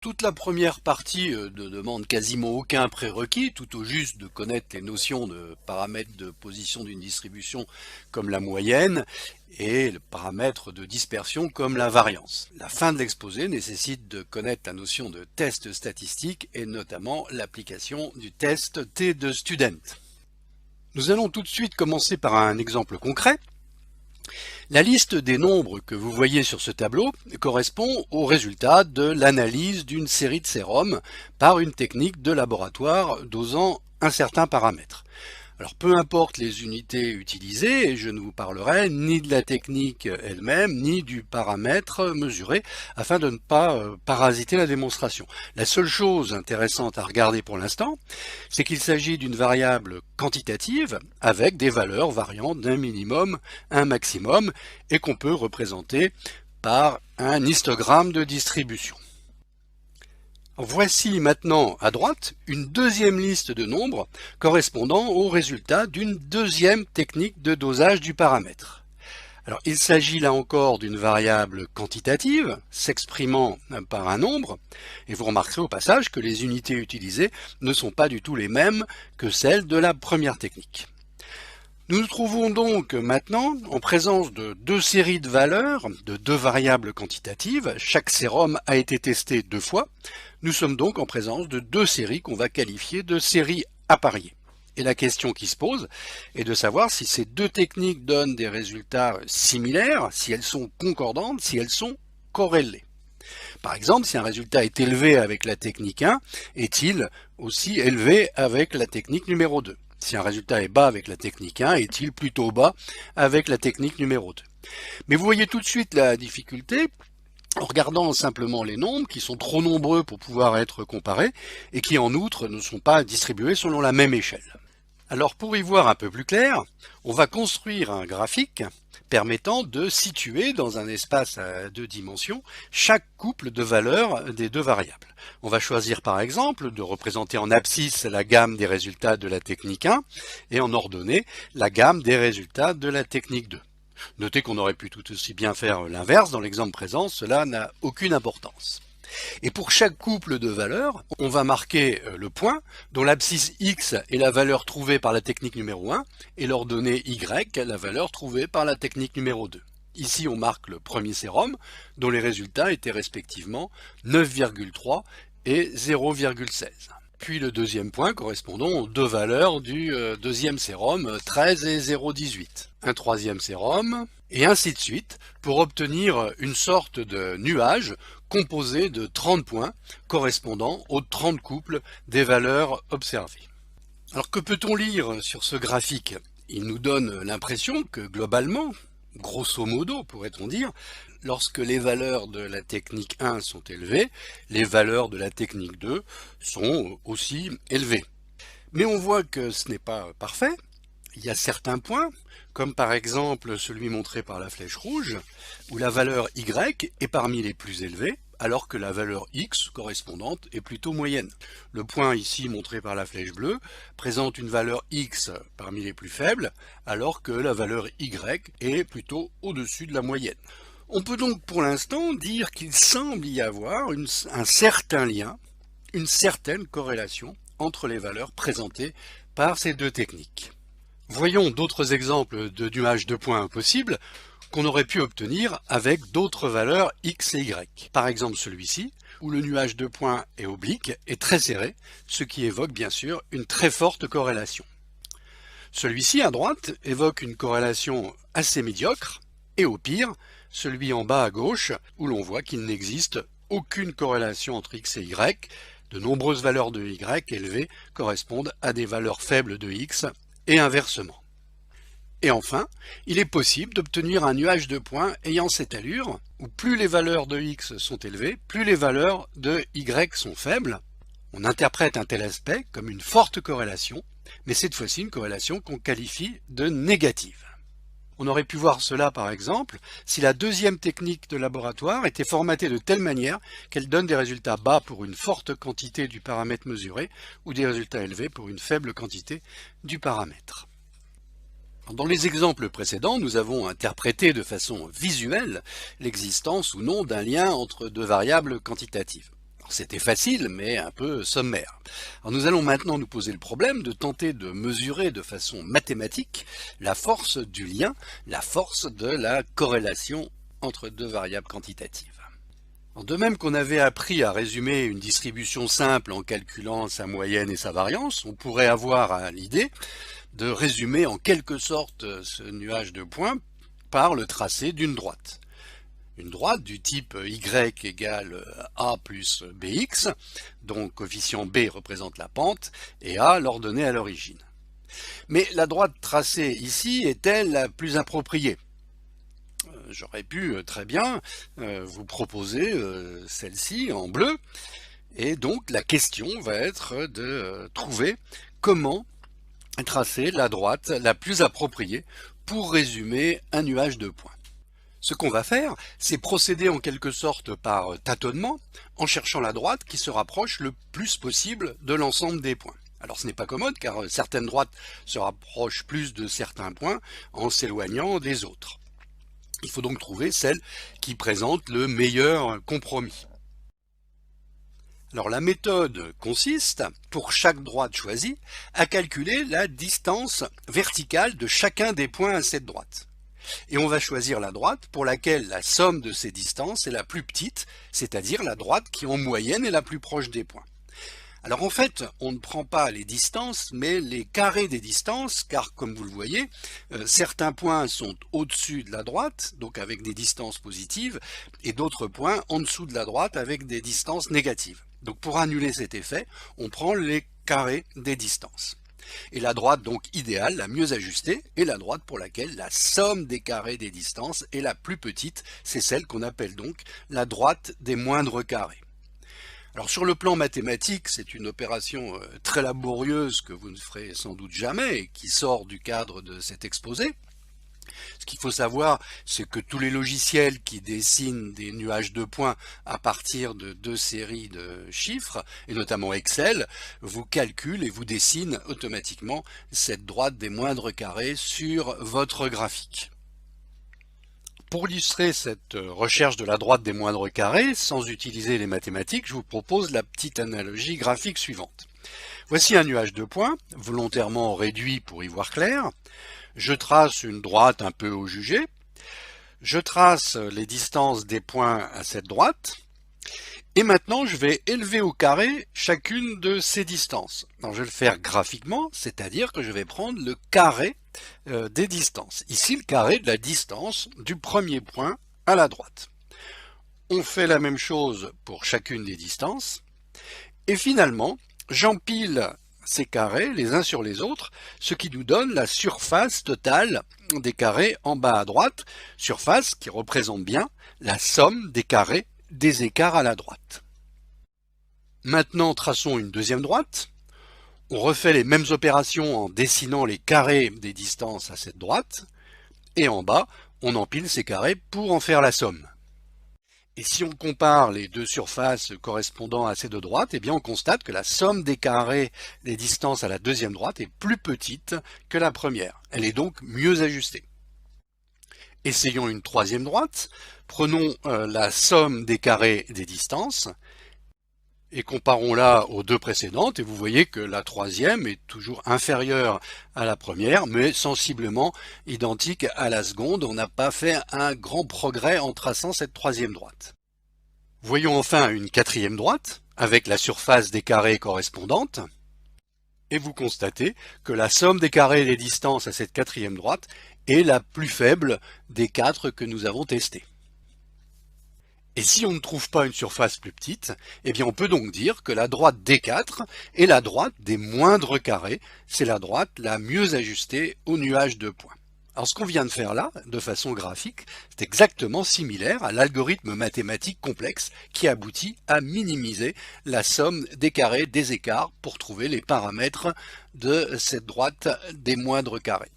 Toute la première partie ne demande quasiment aucun prérequis, tout au juste de connaître les notions de paramètres de position d'une distribution comme la moyenne et le paramètre de dispersion comme la variance. La fin de l'exposé nécessite de connaître la notion de test statistique et notamment l'application du test T de student. Nous allons tout de suite commencer par un exemple concret. La liste des nombres que vous voyez sur ce tableau correspond au résultat de l'analyse d'une série de sérums par une technique de laboratoire dosant un certain paramètre. Alors peu importe les unités utilisées, je ne vous parlerai ni de la technique elle-même, ni du paramètre mesuré, afin de ne pas parasiter la démonstration. La seule chose intéressante à regarder pour l'instant, c'est qu'il s'agit d'une variable quantitative avec des valeurs variant d'un minimum à un maximum et qu'on peut représenter par un histogramme de distribution. Voici maintenant à droite une deuxième liste de nombres correspondant au résultat d'une deuxième technique de dosage du paramètre. Alors il s'agit là encore d'une variable quantitative s'exprimant par un nombre et vous remarquerez au passage que les unités utilisées ne sont pas du tout les mêmes que celles de la première technique. Nous nous trouvons donc maintenant en présence de deux séries de valeurs, de deux variables quantitatives. Chaque sérum a été testé deux fois. Nous sommes donc en présence de deux séries qu'on va qualifier de séries appariées. Et la question qui se pose est de savoir si ces deux techniques donnent des résultats similaires, si elles sont concordantes, si elles sont corrélées. Par exemple, si un résultat est élevé avec la technique 1, est-il aussi élevé avec la technique numéro 2 ? Si un résultat est bas avec la technique 1, est-il plutôt bas avec la technique numéro 2 ? Mais vous voyez tout de suite la difficulté en regardant simplement les nombres qui sont trop nombreux pour pouvoir être comparés et qui en outre ne sont pas distribués selon la même échelle. Alors pour y voir un peu plus clair, on va construire un graphique permettant de situer dans un espace à deux dimensions chaque couple de valeurs des deux variables. On va choisir par exemple de représenter en abscisse la gamme des résultats de la technique 1 et en ordonnée la gamme des résultats de la technique 2. Notez qu'on aurait pu tout aussi bien faire l'inverse, dans l'exemple présent, cela n'a aucune importance. Et pour chaque couple de valeurs, on va marquer le point dont l'abscisse x est la valeur trouvée par la technique numéro 1 et l'ordonnée y la valeur trouvée par la technique numéro 2. Ici, on marque le premier sérum dont les résultats étaient respectivement 9,3 et 0,16. Puis le deuxième point correspondant aux deux valeurs du deuxième sérum, 13 et 0,18. Un troisième sérum, et ainsi de suite, pour obtenir une sorte de nuage composé de 30 points correspondant aux 30 couples des valeurs observées. Alors que peut-on lire sur ce graphique? Il nous donne l'impression que globalement, grosso modo pourrait-on dire, lorsque les valeurs de la technique 1 sont élevées, les valeurs de la technique 2 sont aussi élevées. Mais on voit que ce n'est pas parfait. Il y a certains points, comme par exemple celui montré par la flèche rouge, où la valeur y est parmi les plus élevées, alors que la valeur x correspondante est plutôt moyenne. Le point ici montré par la flèche bleue présente une valeur x parmi les plus faibles, alors que la valeur y est plutôt au-dessus de la moyenne. On peut donc pour l'instant dire qu'il semble y avoir un certain lien, une certaine corrélation entre les valeurs présentées par ces deux techniques. Voyons d'autres exemples de nuages de points possibles qu'on aurait pu obtenir avec d'autres valeurs x et y. Par exemple celui-ci, où le nuage de points est oblique et très serré, ce qui évoque bien sûr une très forte corrélation. Celui-ci à droite évoque une corrélation assez médiocre, et au pire, celui en bas à gauche, où l'on voit qu'il n'existe aucune corrélation entre x et y, de nombreuses valeurs de y élevées correspondent à des valeurs faibles de x, et inversement. Et enfin, il est possible d'obtenir un nuage de points ayant cette allure, où plus les valeurs de x sont élevées, plus les valeurs de y sont faibles. On interprète un tel aspect comme une forte corrélation, mais cette fois-ci une corrélation qu'on qualifie de négative. On aurait pu voir cela par exemple si la deuxième technique de laboratoire était formatée de telle manière qu'elle donne des résultats bas pour une forte quantité du paramètre mesuré ou des résultats élevés pour une faible quantité du paramètre. Dans les exemples précédents, nous avons interprété de façon visuelle l'existence ou non d'un lien entre deux variables quantitatives. C'était facile, mais un peu sommaire. Alors nous allons maintenant nous poser le problème de tenter de mesurer de façon mathématique la force du lien, la force de la corrélation entre deux variables quantitatives. De même qu'on avait appris à résumer une distribution simple en calculant sa moyenne et sa variance, on pourrait avoir l'idée de résumer en quelque sorte ce nuage de points par le tracé d'une droite. Une droite du type y égale a plus bx, dont coefficient b représente la pente et a l'ordonnée à l'origine. Mais la droite tracée ici est-elle la plus appropriée? J'aurais pu très bien vous proposer celle-ci en bleu, et donc la question va être de trouver comment tracer la droite la plus appropriée pour résumer un nuage de points. Ce qu'on va faire, c'est procéder en quelque sorte par tâtonnement en cherchant la droite qui se rapproche le plus possible de l'ensemble des points. Alors ce n'est pas commode car certaines droites se rapprochent plus de certains points en s'éloignant des autres. Il faut donc trouver celle qui présente le meilleur compromis. Alors la méthode consiste, pour chaque droite choisie, à calculer la distance verticale de chacun des points à cette droite. Et on va choisir la droite pour laquelle la somme de ces distances est la plus petite, c'est-à-dire la droite qui en moyenne est la plus proche des points. Alors en fait, on ne prend pas les distances, mais les carrés des distances, car comme vous le voyez, certains points sont au-dessus de la droite, donc avec des distances positives, et d'autres points en dessous de la droite avec des distances négatives. Donc pour annuler cet effet, on prend les carrés des distances. Et la droite donc idéale, la mieux ajustée, est la droite pour laquelle la somme des carrés des distances est la plus petite, c'est celle qu'on appelle donc la droite des moindres carrés. Alors sur le plan mathématique, c'est une opération très laborieuse que vous ne ferez sans doute jamais et qui sort du cadre de cet exposé. Ce qu'il faut savoir, c'est que tous les logiciels qui dessinent des nuages de points à partir de deux séries de chiffres, et notamment Excel, vous calculent et vous dessinent automatiquement cette droite des moindres carrés sur votre graphique. Pour illustrer cette recherche de la droite des moindres carrés, sans utiliser les mathématiques, je vous propose la petite analogie graphique suivante. Voici un nuage de points, volontairement réduit pour y voir clair. Je trace une droite un peu au jugé. Je trace les distances des points à cette droite. Et maintenant, je vais élever au carré chacune de ces distances. Alors, je vais le faire graphiquement, c'est-à-dire que je vais prendre le carré des distances. Ici, le carré de la distance du premier point à la droite. On fait la même chose pour chacune des distances. Et finalement, j'empile ces carrés les uns sur les autres, ce qui nous donne la surface totale des carrés en bas à droite, surface qui représente bien la somme des carrés des écarts à la droite. Maintenant, traçons une deuxième droite. On refait les mêmes opérations en dessinant les carrés des distances à cette droite. Et en bas, on empile ces carrés pour en faire la somme. Et si on compare les deux surfaces correspondant à ces deux droites, eh bien on constate que la somme des carrés des distances à la deuxième droite est plus petite que la première. Elle est donc mieux ajustée. Essayons une troisième droite. Prenons la somme des carrés des distances et comparons-la aux deux précédentes. Et vous voyez que la troisième est toujours inférieure à la première, mais sensiblement identique à la seconde. On n'a pas fait un grand progrès en traçant cette troisième droite. Voyons enfin une quatrième droite avec la surface des carrés correspondante. Et vous constatez que la somme des carrés des distances à cette quatrième droite est la plus faible des quatre que nous avons testées. Et si on ne trouve pas une surface plus petite, eh bien on peut donc dire que la droite D4 est la droite des moindres carrés, c'est la droite la mieux ajustée au nuage de points. Alors ce qu'on vient de faire là, de façon graphique, c'est exactement similaire à l'algorithme mathématique complexe qui aboutit à minimiser la somme des carrés des écarts pour trouver les paramètres de cette droite des moindres carrés.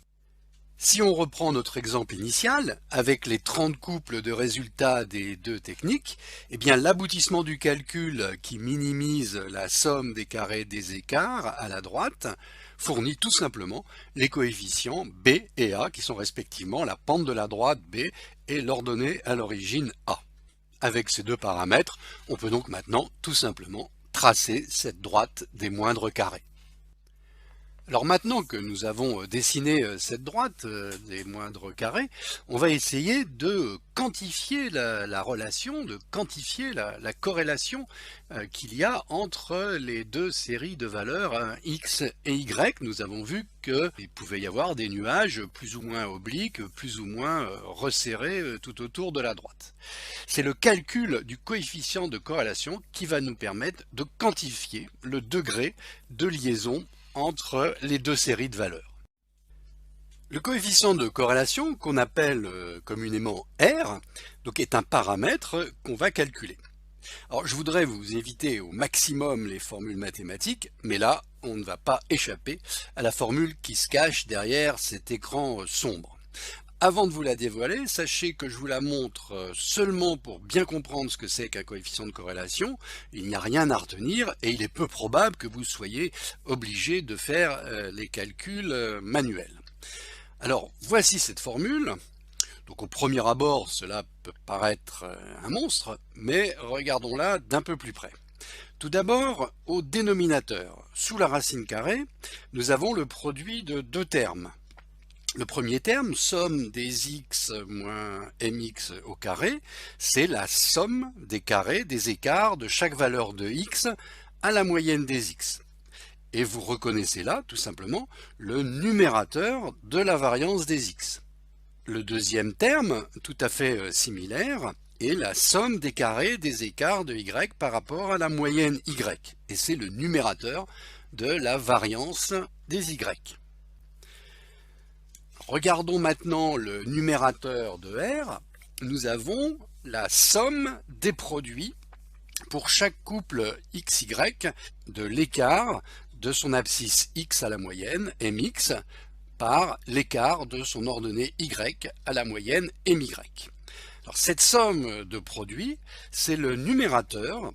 Si on reprend notre exemple initial, avec les 30 couples de résultats des deux techniques, eh bien l'aboutissement du calcul qui minimise la somme des carrés des écarts à la droite fournit tout simplement les coefficients B et A qui sont respectivement la pente de la droite B et l'ordonnée à l'origine A. Avec ces deux paramètres, on peut donc maintenant tout simplement tracer cette droite des moindres carrés. Alors maintenant que nous avons dessiné cette droite des moindres carrés, on va essayer de quantifier la relation, de quantifier la corrélation qu'il y a entre les deux séries de valeurs x et y. Nous avons vu qu'il pouvait y avoir des nuages plus ou moins obliques, plus ou moins resserrés tout autour de la droite. C'est le calcul du coefficient de corrélation qui va nous permettre de quantifier le degré de liaison entre les deux séries de valeurs. Le coefficient de corrélation, qu'on appelle communément R, donc est un paramètre qu'on va calculer. Alors je voudrais vous éviter au maximum les formules mathématiques, mais là on ne va pas échapper à la formule qui se cache derrière cet écran sombre. Avant de vous la dévoiler, sachez que je vous la montre seulement pour bien comprendre ce que c'est qu'un coefficient de corrélation. Il n'y a rien à retenir et il est peu probable que vous soyez obligé de faire les calculs manuels. Alors, voici cette formule. Donc au premier abord, cela peut paraître un monstre, mais regardons-la d'un peu plus près. Tout d'abord, au dénominateur, sous la racine carrée, nous avons le produit de deux termes. Le premier terme, somme des x moins mx au carré, c'est la somme des carrés des écarts de chaque valeur de x à la moyenne des x. Et vous reconnaissez là, tout simplement, le numérateur de la variance des x. Le deuxième terme, tout à fait similaire, est la somme des carrés des écarts de y par rapport à la moyenne y. Et c'est le numérateur de la variance des y. Regardons maintenant le numérateur de R. Nous avons la somme des produits pour chaque couple XY de l'écart de son abscisse X à la moyenne, MX, par l'écart de son ordonnée Y à la moyenne, MY. Alors, cette somme de produits, c'est le numérateur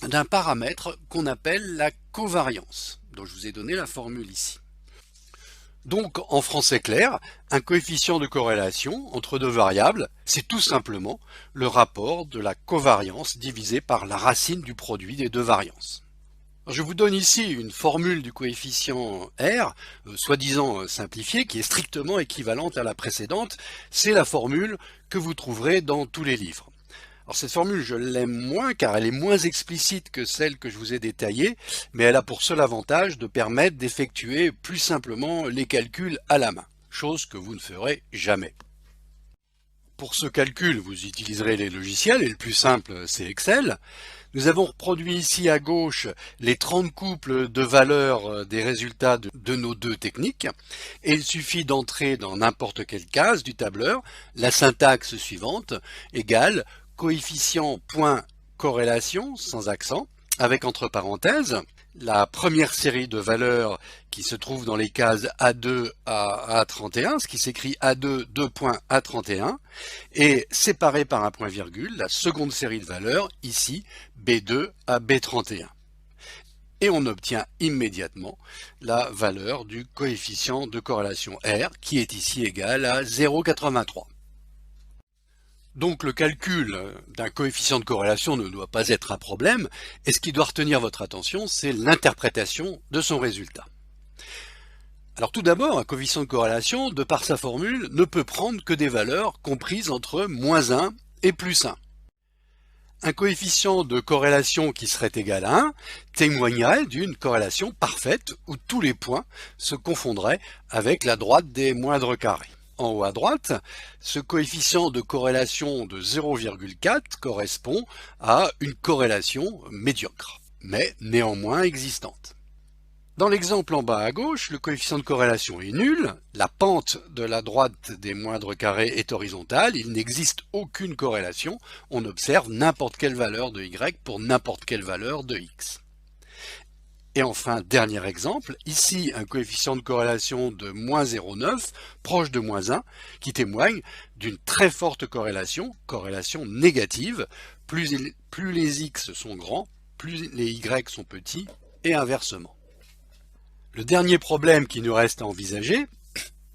d'un paramètre qu'on appelle la covariance, dont je vous ai donné la formule ici. Donc, en français clair, un coefficient de corrélation entre deux variables, c'est tout simplement le rapport de la covariance divisé par la racine du produit des deux variances. Alors, je vous donne ici une formule du coefficient R, soi-disant simplifiée, qui est strictement équivalente à la précédente. C'est la formule que vous trouverez dans tous les livres. Alors cette formule, je l'aime moins car elle est moins explicite que celle que je vous ai détaillée, mais elle a pour seul avantage de permettre d'effectuer plus simplement les calculs à la main, chose que vous ne ferez jamais. Pour ce calcul, vous utiliserez les logiciels et le plus simple, c'est Excel. Nous avons reproduit ici à gauche les 30 couples de valeurs des résultats de nos deux techniques et il suffit d'entrer dans n'importe quelle case du tableur la syntaxe suivante égale coefficient point corrélation sans accent avec entre parenthèses la première série de valeurs qui se trouve dans les cases A2 à A31, ce qui s'écrit A2 2.A31, et séparé par un point virgule, la seconde série de valeurs, ici B2 à B31. Et on obtient immédiatement la valeur du coefficient de corrélation R, qui est ici égal à 0,83. Donc le calcul d'un coefficient de corrélation ne doit pas être un problème, et ce qui doit retenir votre attention, c'est l'interprétation de son résultat. Alors tout d'abord, un coefficient de corrélation, de par sa formule, ne peut prendre que des valeurs comprises entre moins 1 et plus 1. Un coefficient de corrélation qui serait égal à 1 témoignerait d'une corrélation parfaite où tous les points se confondraient avec la droite des moindres carrés. En haut à droite, ce coefficient de corrélation de 0,4 correspond à une corrélation médiocre, mais néanmoins existante. Dans l'exemple en bas à gauche, le coefficient de corrélation est nul, la pente de la droite des moindres carrés est horizontale, il n'existe aucune corrélation, on observe n'importe quelle valeur de y pour n'importe quelle valeur de x. Et enfin, dernier exemple, ici un coefficient de corrélation de moins 0,9, proche de moins 1, qui témoigne d'une très forte corrélation négative, plus les x sont grands, plus les y sont petits, et inversement. Le dernier problème qui nous reste à envisager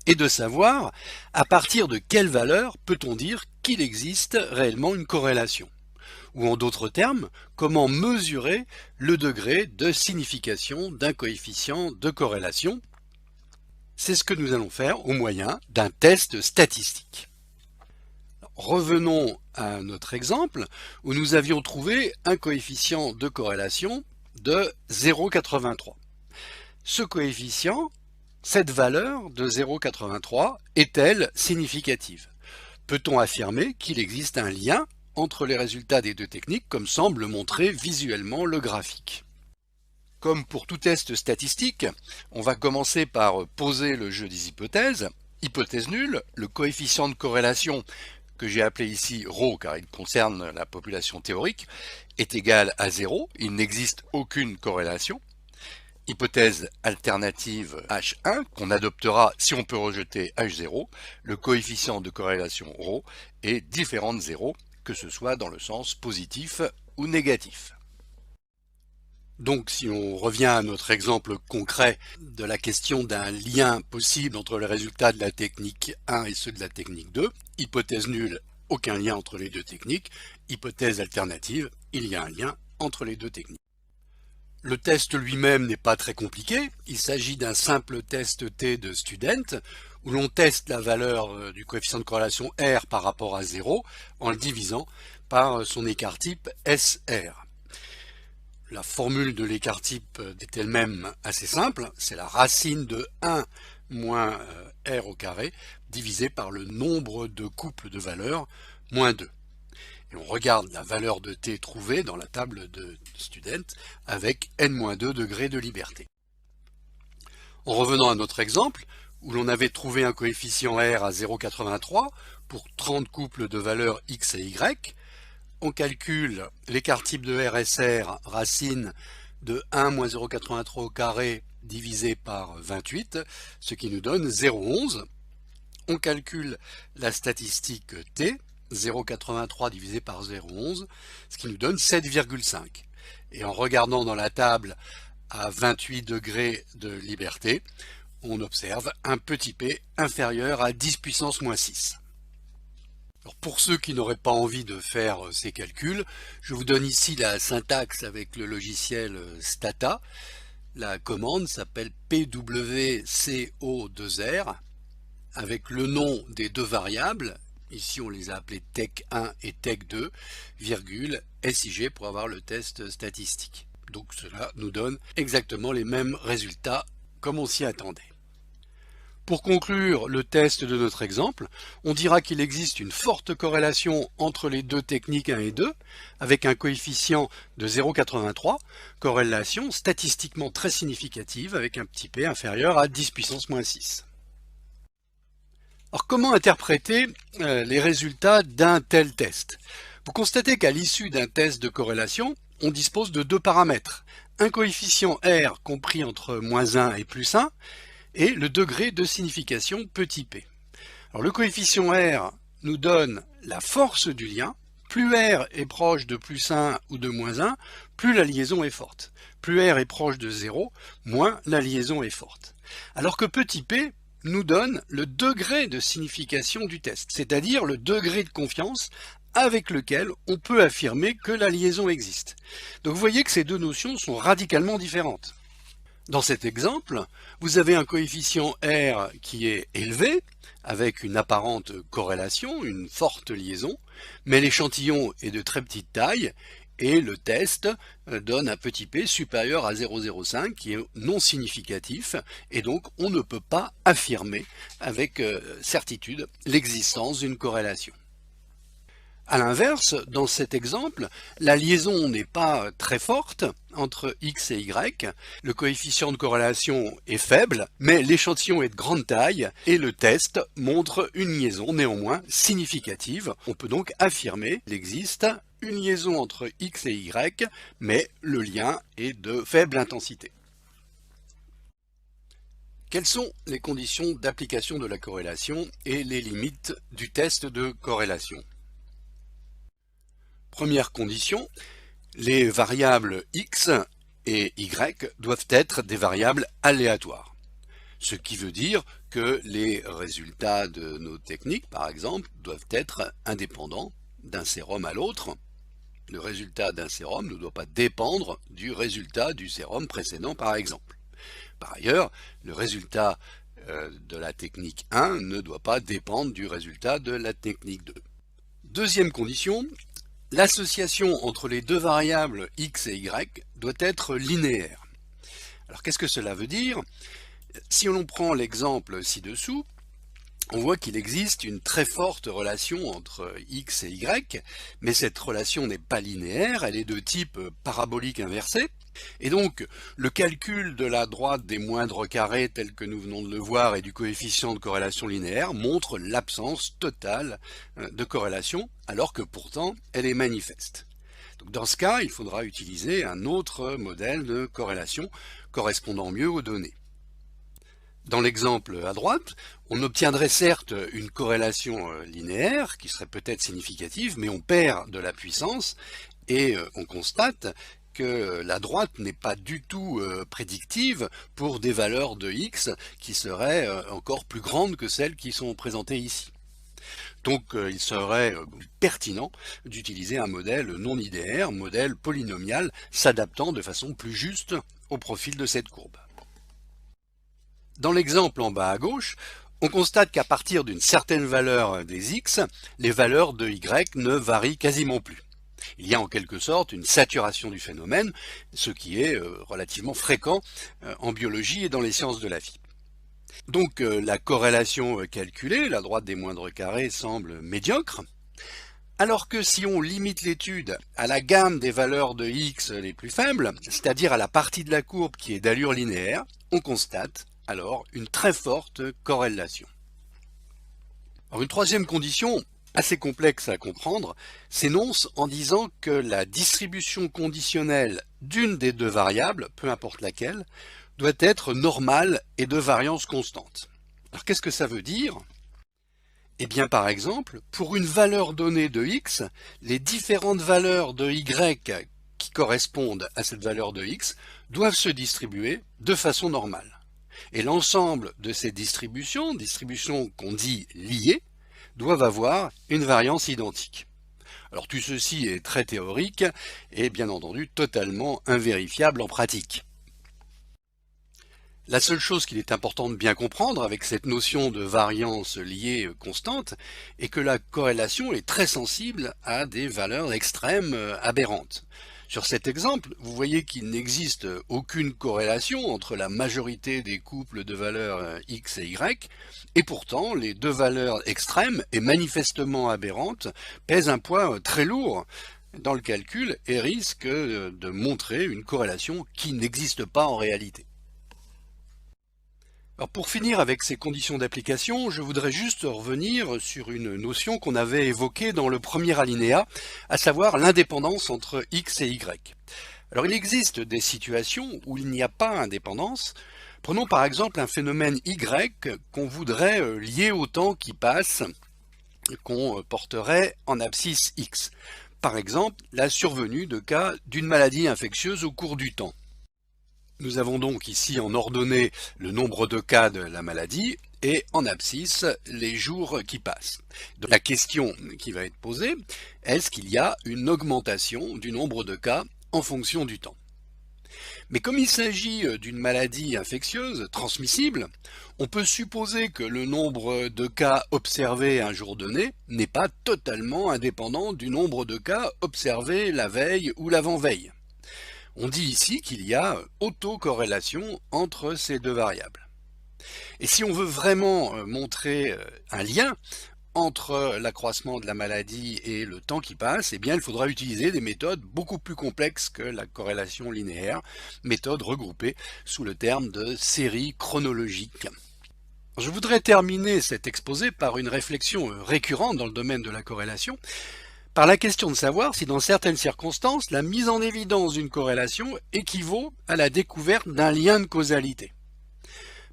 est de savoir à partir de quelle valeur peut-on dire qu'il existe réellement une corrélation. ou en d'autres termes, comment mesurer le degré de signification d'un coefficient de corrélation. C'est ce que nous allons faire au moyen d'un test statistique. Revenons à notre exemple où nous avions trouvé un coefficient de corrélation de 0,83. Ce coefficient, cette valeur de 0,83, est-elle significative? Peut-on affirmer qu'il existe un lien entre les résultats des deux techniques comme semble montrer visuellement le graphique? Comme pour tout test statistique, on va commencer par poser le jeu des hypothèses. Hypothèse nulle, le coefficient de corrélation que j'ai appelé ici ρ car il concerne la population théorique, est égal à 0, il n'existe aucune corrélation. Hypothèse alternative H1 qu'on adoptera si on peut rejeter H0, le coefficient de corrélation ρ est différent de 0, que ce soit dans le sens positif ou négatif. Donc si on revient à notre exemple concret de la question d'un lien possible entre les résultats de la technique 1 et ceux de la technique 2, hypothèse nulle, aucun lien entre les deux techniques, hypothèse alternative, il y a un lien entre les deux techniques. Le test lui-même n'est pas très compliqué, il s'agit d'un simple test T de student, où l'on teste la valeur du coefficient de corrélation R par rapport à 0 en le divisant par son écart type SR. La formule de l'écart type est elle-même assez simple, c'est la racine de 1 moins R au carré divisé par le nombre de couples de valeurs moins 2. Et on regarde la valeur de t trouvée dans la table de student avec n-2 degrés de liberté. En revenant à notre exemple, où l'on avait trouvé un coefficient R à 0,83 pour 30 couples de valeurs x et y, on calcule l'écart type de RSR, racine de 1 moins 0,83 au carré divisé par 28, ce qui nous donne 0,11. On calcule la statistique T, 0,83 divisé par 0,11, ce qui nous donne 7,5. Et en regardant dans la table à 28 degrés de liberté, on observe un petit p inférieur à 10 puissance moins 6. Alors pour ceux qui n'auraient pas envie de faire ces calculs, je vous donne ici la syntaxe avec le logiciel Stata. La commande s'appelle pwco2r avec le nom des deux variables. Ici on les a appelées tech1 et tech2, virgule, SIG pour avoir le test statistique. Donc cela nous donne exactement les mêmes résultats comme on s'y attendait. Pour conclure le test de notre exemple, on dira qu'il existe une forte corrélation entre les deux techniques 1 et 2, avec un coefficient de 0,83, corrélation statistiquement très significative avec un petit p inférieur à 10 puissance moins 6. Alors comment interpréter les résultats d'un tel test? Vous constatez qu'à l'issue d'un test de corrélation, on dispose de deux paramètres, un coefficient R compris entre moins 1 et plus 1, et le degré de signification petit p. Alors le coefficient R nous donne la force du lien. Plus R est proche de plus 1 ou de moins 1, plus la liaison est forte. Plus R est proche de 0, moins la liaison est forte. Alors que petit p nous donne le degré de signification du test, c'est-à-dire le degré de confiance avec lequel on peut affirmer que la liaison existe. Donc vous voyez que ces deux notions sont radicalement différentes. Dans cet exemple, vous avez un coefficient R qui est élevé, avec une apparente corrélation, une forte liaison, mais l'échantillon est de très petite taille, et le test donne un petit p supérieur à 0,05 qui est non significatif, et donc on ne peut pas affirmer avec certitude l'existence d'une corrélation. A l'inverse, dans cet exemple, la liaison n'est pas très forte entre x et y, le coefficient de corrélation est faible, mais l'échantillon est de grande taille et le test montre une liaison néanmoins significative. On peut donc affirmer qu'il existe une liaison entre x et y, mais le lien est de faible intensité. Quelles sont les conditions d'application de la corrélation et les limites du test de corrélation? Première condition, les variables x et y doivent être des variables aléatoires. Ce qui veut dire que les résultats de nos techniques, par exemple, doivent être indépendants d'un sérum à l'autre. Le résultat d'un sérum ne doit pas dépendre du résultat du sérum précédent, par exemple. Par ailleurs, le résultat de la technique 1 ne doit pas dépendre du résultat de la technique 2. Deuxième condition, l'association entre les deux variables x et y doit être linéaire. Alors qu'est-ce que cela veut dire? Si l'on prend l'exemple ci-dessous, on voit qu'il existe une très forte relation entre x et y, mais cette relation n'est pas linéaire, elle est de type parabolique inversé. Et donc, le calcul de la droite des moindres carrés tel que nous venons de le voir et du coefficient de corrélation linéaire montre l'absence totale de corrélation, alors que pourtant elle est manifeste. Donc, dans ce cas, il faudra utiliser un autre modèle de corrélation correspondant mieux aux données. Dans l'exemple à droite, on obtiendrait certes une corrélation linéaire qui serait peut-être significative, mais on perd de la puissance et on constate que la droite n'est pas du tout prédictive pour des valeurs de x qui seraient encore plus grandes que celles qui sont présentées ici. Donc il serait pertinent d'utiliser un modèle non idéaire, modèle polynomial, s'adaptant de façon plus juste au profil de cette courbe. Dans l'exemple en bas à gauche, on constate qu'à partir d'une certaine valeur des x, les valeurs de y ne varient quasiment plus. Il y a en quelque sorte une saturation du phénomène, ce qui est relativement fréquent en biologie et dans les sciences de la vie. Donc la corrélation calculée, la droite des moindres carrés, semble médiocre, alors que si on limite l'étude à la gamme des valeurs de x les plus faibles, c'est-à-dire à la partie de la courbe qui est d'allure linéaire, on constate alors une très forte corrélation. Alors une troisième condition, assez complexe à comprendre, s'énonce en disant que la distribution conditionnelle d'une des deux variables, peu importe laquelle, doit être normale et de variance constante. Alors qu'est-ce que ça veut dire? Eh bien par exemple, pour une valeur donnée de x, les différentes valeurs de y qui correspondent à cette valeur de x doivent se distribuer de façon normale. Et l'ensemble de ces distributions qu'on dit liées, doivent avoir une variance identique. Alors tout ceci est très théorique et bien entendu totalement invérifiable en pratique. La seule chose qu'il est important de bien comprendre avec cette notion de variance liée constante est que la corrélation est très sensible à des valeurs extrêmes aberrantes. Sur cet exemple, vous voyez qu'il n'existe aucune corrélation entre la majorité des couples de valeurs x et y, et pourtant les deux valeurs extrêmes et manifestement aberrantes pèsent un poids très lourd dans le calcul et risquent de montrer une corrélation qui n'existe pas en réalité. Alors pour finir avec ces conditions d'application, je voudrais juste revenir sur une notion qu'on avait évoquée dans le premier alinéa, à savoir l'indépendance entre x et y. Alors il existe des situations où il n'y a pas d'indépendance. Prenons par exemple un phénomène y qu'on voudrait lier au temps qui passe, qu'on porterait en abscisse x. Par exemple, la survenue de cas d'une maladie infectieuse au cours du temps. Nous avons donc ici en ordonnée le nombre de cas de la maladie et en abscisse les jours qui passent. Donc, la question qui va être posée, est-ce qu'il y a une augmentation du nombre de cas en fonction du temps? Mais comme il s'agit d'une maladie infectieuse transmissible, on peut supposer que le nombre de cas observés un jour donné n'est pas totalement indépendant du nombre de cas observés la veille ou l'avant-veille. On dit ici qu'il y a autocorrélation entre ces deux variables. Et si on veut vraiment montrer un lien entre l'accroissement de la maladie et le temps qui passe, eh bien il faudra utiliser des méthodes beaucoup plus complexes que la corrélation linéaire, méthodes regroupées sous le terme de série chronologique. Je voudrais terminer cet exposé par une réflexion récurrente dans le domaine de la corrélation, par la question de savoir si dans certaines circonstances, la mise en évidence d'une corrélation équivaut à la découverte d'un lien de causalité.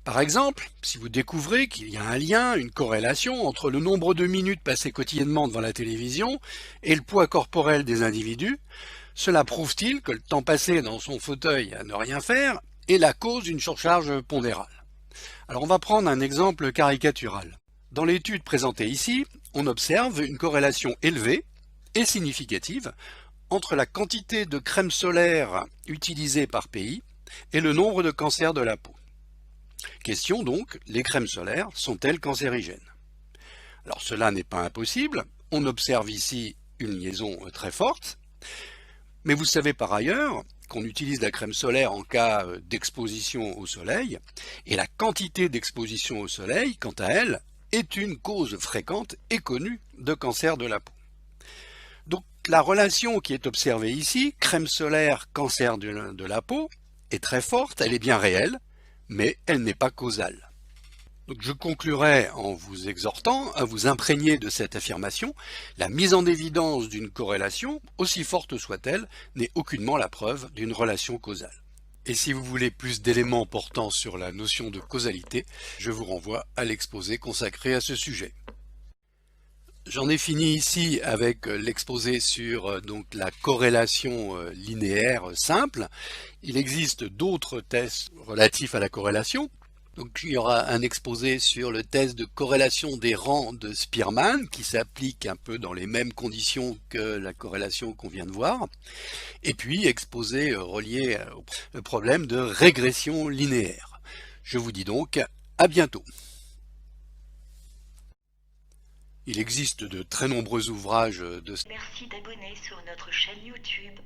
Par exemple, si vous découvrez qu'il y a un lien, une corrélation entre le nombre de minutes passées quotidiennement devant la télévision et le poids corporel des individus, cela prouve-t-il que le temps passé dans son fauteuil à ne rien faire est la cause d'une surcharge pondérale? Alors on va prendre un exemple caricatural. Dans l'étude présentée ici, on observe une corrélation élevée et significative entre la quantité de crème solaire utilisée par pays et le nombre de cancers de la peau. Question donc, les crèmes solaires sont-elles cancérigènes? Alors cela n'est pas impossible, on observe ici une liaison très forte, mais vous savez par ailleurs qu'on utilise la crème solaire en cas d'exposition au soleil, et la quantité d'exposition au soleil, quant à elle, est une cause fréquente et connue de cancer de la peau. Donc la relation qui est observée ici, crème solaire, cancer de la peau, est très forte, elle est bien réelle, mais elle n'est pas causale. Donc je conclurai en vous exhortant à vous imprégner de cette affirmation. La mise en évidence d'une corrélation, aussi forte soit-elle, n'est aucunement la preuve d'une relation causale. Et si vous voulez plus d'éléments portant sur la notion de causalité, je vous renvoie à l'exposé consacré à ce sujet. J'en ai fini ici avec l'exposé sur donc la corrélation linéaire simple. Il existe d'autres tests relatifs à la corrélation. Donc il y aura un exposé sur le test de corrélation des rangs de Spearman qui s'applique un peu dans les mêmes conditions que la corrélation qu'on vient de voir. Et puis exposé relié au problème de régression linéaire. Je vous dis donc à bientôt. Il existe de très nombreux ouvrages de... Merci d'abonner sur notre chaîne YouTube.